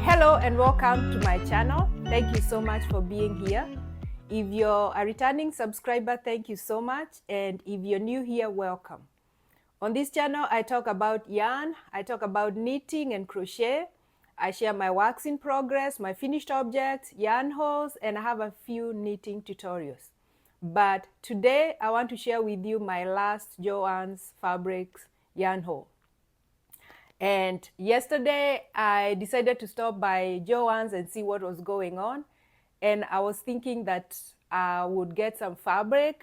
Hello and welcome to my channel. Thank you so much for being here. If you're a returning subscriber, thank you so much. And if you're new here, welcome. On this channel, I talk about yarn, I talk about knitting and crochet. I share my works in progress, my finished objects, yarn hauls, and I have a few knitting tutorials. But today, I want to share with you my last Joann Fabric yarn haul. And yesterday, I decided to stop by Joann's and see what was going on. And I was thinking that I would get some fabric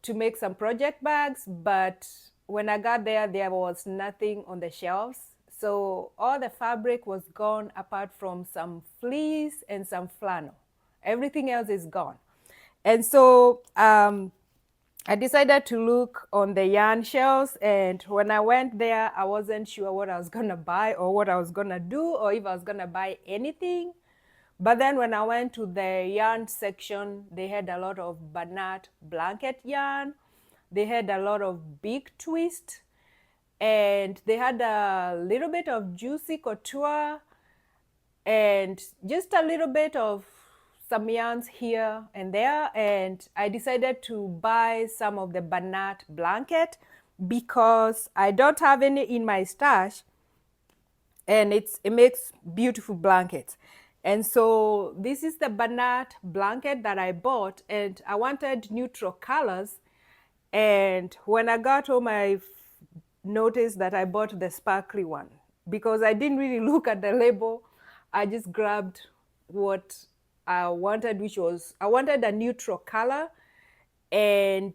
to make some project bags, but when I got there, there was nothing on the shelves. So all the fabric was gone apart from some fleece and some flannel. Everything else is gone. And so I decided to look on the yarn shelves, and when I went there, I wasn't sure what I was gonna buy or what I was gonna do or if I was gonna buy anything. But then when I went to the yarn section, they had a lot of Bernat Blanket yarn. They had a lot of big twist, and they had a little bit of juicy couture and just a little bit of some yarns here and there. And I decided to buy some of the Bernat Blanket because I don't have any in my stash, and it makes beautiful blankets. And so this is the Bernat Blanket that I bought, and I wanted neutral colors. And when I got home, I noticed that I bought the sparkly one because I didn't really look at the label. I just grabbed what I wanted, which was, I wanted a neutral color. And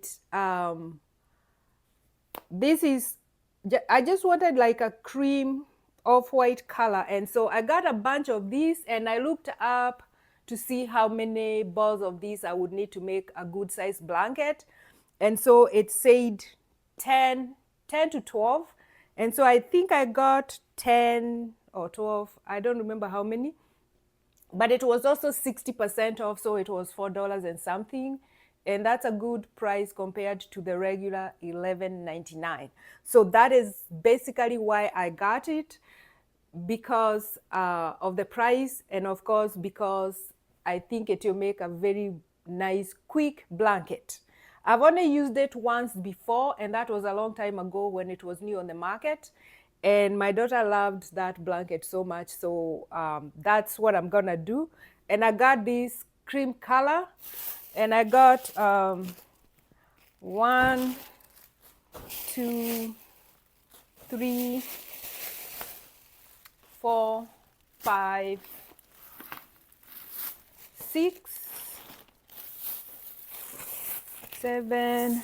this is, I just wanted like a cream off-white color. And so I got a bunch of these, and I looked up to see how many balls of these I would need to make a good size blanket. And so it said 10 to 12. And so I think I got 10 or 12. I don't remember how many. But it was also 60% off, so it was $4 and something. And that's a good price compared to the regular $11.99. So that is basically why I got it, because of the price, and of course because I think it will make a very nice quick blanket. I've only used it once before, and that was a long time ago when it was new on the market. And my daughter loved that blanket so much, so that's what I'm gonna do. And I got this cream color, and I got 1, 2, 3, 4, 5, 6, 7,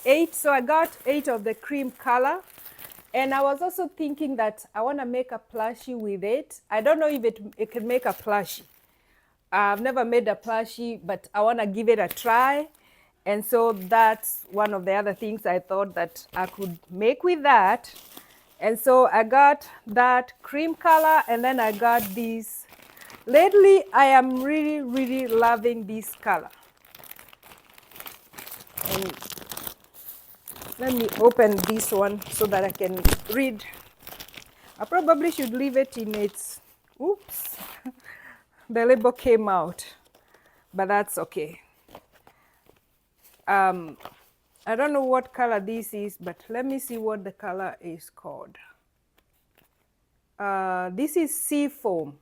8. So I got 8 of the cream color. And I was also thinking that I want to make a plushie with it. I don't know if it can make a plushie. I've never made a plushie, but I want to give it a try. And so that's one of the other things I thought that I could make with that. And so I got that cream color, and then I got this. Lately, I am really, really loving this color. And let me open this one so that I can read. I probably should leave it in its, oops, the label came out, but that's okay. I don't know what color this is, but let me see what the color is called. This is Seafoam,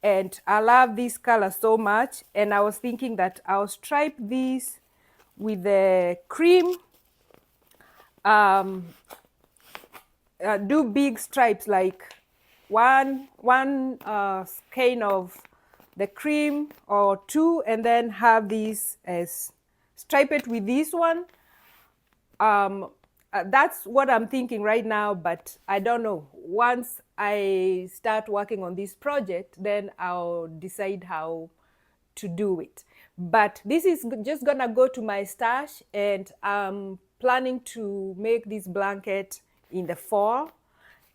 and I love this color so much, and I was thinking that I'll stripe this with the cream. Do big stripes, like one skein of the cream or 2, and then have these as stripe it with this one. That's what I'm thinking right now, but I don't know. Once I start working on this project, then I'll decide how to do it. But this is just gonna go to my stash, and I'm planning to make this blanket in the fall,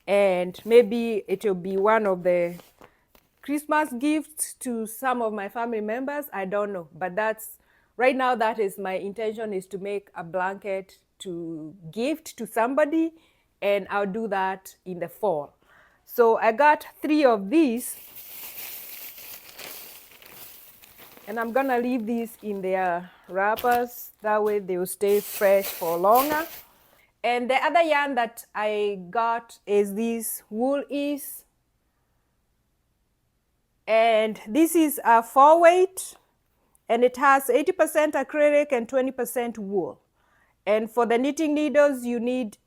and maybe it will be one of the Christmas gifts to some of my family members. I don't know, but that's right now, that is my intention, is to make a blanket to gift to somebody, and I'll do that in the fall. So I got 3 of these, and I'm gonna leave these in their wrappers. That way they will stay fresh for longer. And the other yarn that I got is this wool is, and this is a 4-weight, and it has 80% acrylic and 20% wool. And for the knitting needles, you need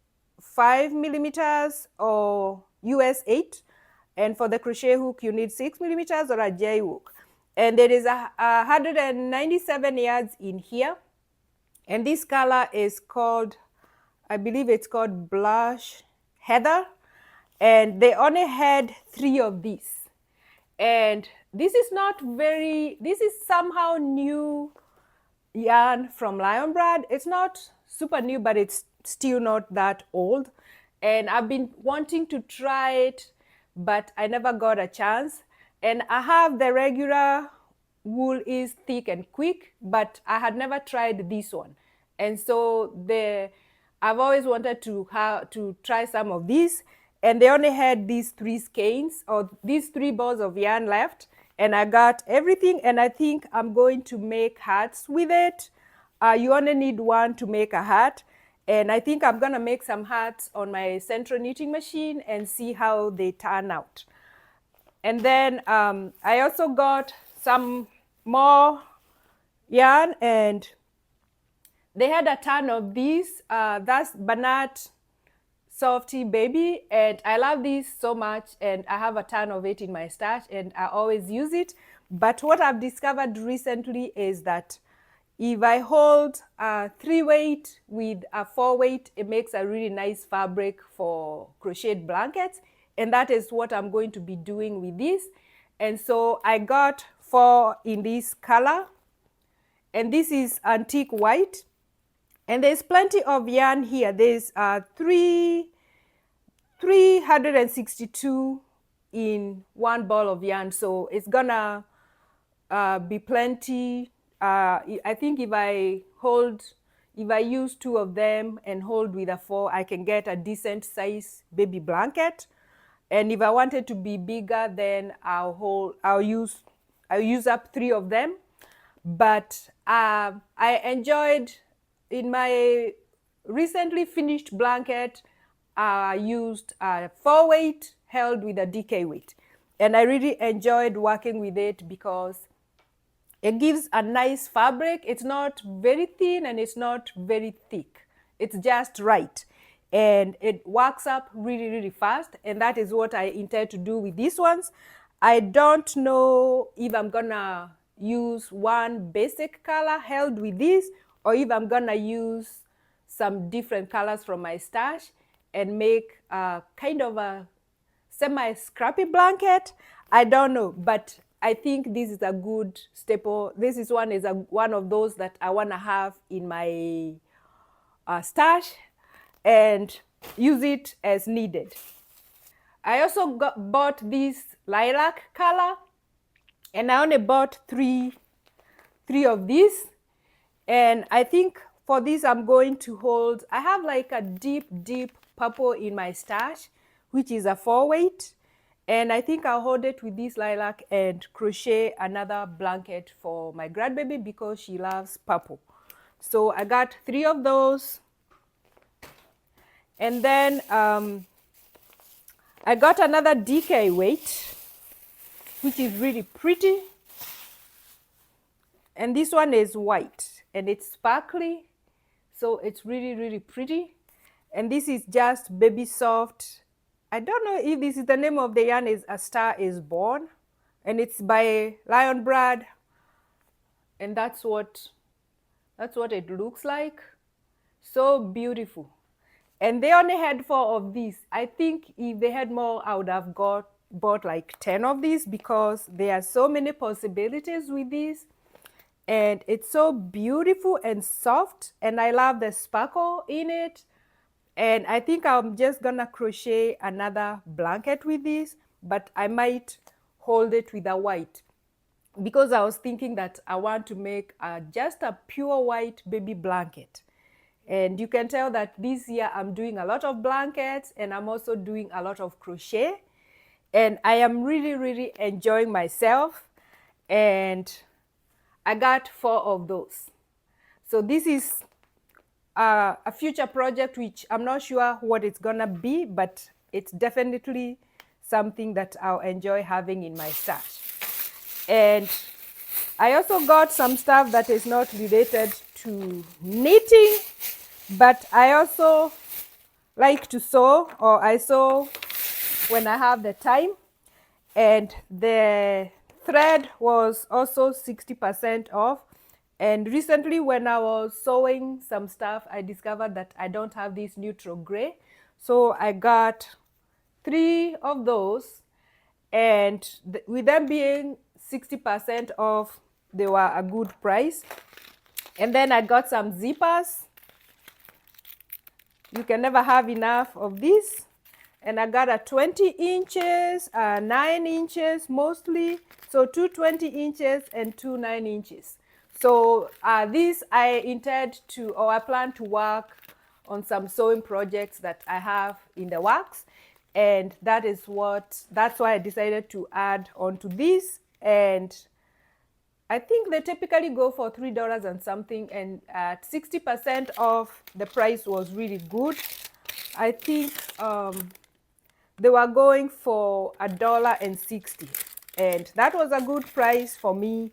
5 millimeters or US 8. And for the crochet hook, you need 6 millimeters or a J hook. And there is a 197 yards in here. And this color is called, I believe it's called Blush Heather. And they only had 3 of these. And this is somehow new yarn from Lion Brand. It's not super new, but it's still not that old. And I've been wanting to try it, but I never got a chance. And I have the regular wool is thick and quick, but I had never tried this one. And so I've always wanted to try some of these, and they only had these 3 skeins or these 3 balls of yarn left, and I got everything, and I think I'm going to make hats with it. You only need 1 to make a hat, and I think I'm gonna make some hats on my central knitting machine and see how they turn out. And then I also got some more yarn, and they had a ton of these. That's Bernat Baby, and I love this so much, and I have a ton of it in my stash, and I always use it. But what I've discovered recently is that if I hold a 3-weight with a 4-weight, it makes a really nice fabric for crocheted blankets, and that is what I'm going to be doing with this. And so I got 4 in this color, and this is antique white. And there's plenty of yarn here. There's 362 in 1 ball of yarn, so it's gonna be plenty. I think if I use 2 of them and hold with a 4, I can get a decent size baby blanket. And if I wanted to be bigger, then I'll use up 3 of them. But I enjoyed, in my recently finished blanket, I used a 4-weight held with a DK weight. And I really enjoyed working with it because it gives a nice fabric. It's not very thin and it's not very thick. It's just right. And it works up really, really fast. And that is what I intend to do with these ones. I don't know if I'm gonna use 1 basic color held with this, or if I'm gonna use some different colors from my stash and make a kind of a semi-scrappy blanket. I don't know, but I think this is a good staple. This is one of those that I want to have in my stash and use it as needed. I also bought this lilac color, and I only bought three of these. And I think for this I'm going to hold, I have like a deep purple in my stash, which is a 4-weight. And I think I'll hold it with this lilac and crochet another blanket for my grandbaby because she loves purple. So I got 3 of those. And then I got another DK weight, which is really pretty. And this one is white and it's sparkly, so it's really pretty. And this is just Baby Soft. I don't know if this is the name of the yarn, is A Star Is Born, and it's by Lion Brand, and that's what it looks like. So beautiful. And they only had 4 of these. I think if they had more, I would have bought like 10 of these because there are so many possibilities with these. And it's so beautiful and soft, and I love the sparkle in it. And I think I'm just gonna crochet another blanket with this, but I might hold it with a white because I was thinking that I want to make just a pure white baby blanket. And you can tell that this year I'm doing a lot of blankets and I'm also doing a lot of crochet. and I am really enjoying myself, and I got 4 of those. So this is a future project which I'm not sure what it's gonna be, but it's definitely something that I'll enjoy having in my stash. And I also got some stuff that is not related to knitting, but I also like to sew, or I sew when I have the time. And the thread was also 60% off. And recently when I was sewing some stuff, I discovered that I don't have this neutral gray. So I got 3 of those, and with them being 60% off, they were a good price. And then I got some zippers. You can never have enough of this. And I got a 20 inches, 9 inches mostly. So 2 20 inches and 2 9 inches. So this I intend to, or I plan to work on some sewing projects that I have in the works. And that's why I decided to add onto this. And I think they typically go for $3 and something, and at 60% off, the price was really good. I think they were going for $1.60, and that was a good price for me.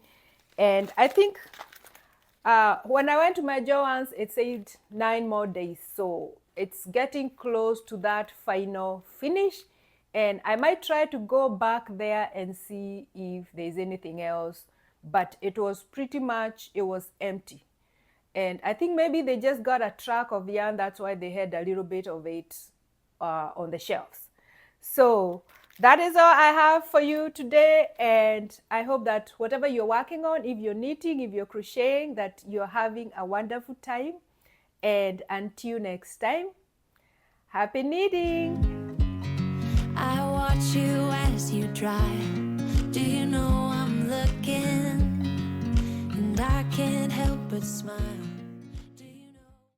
And I think when I went to my Joann's, it said 9 more days, so it's getting close to that final finish. And I might try to go back there and see if there's anything else, but it was pretty much, it was empty. And I think maybe they just got a truck of yarn, that's why they had a little bit of it on the shelves. So that is all I have for you today, and I hope that whatever you're working on, if you're knitting, if you're crocheting, that you're having a wonderful time. And until next time, happy knitting! I watch you as you drive. Do you know I'm looking? And I can't help but smile.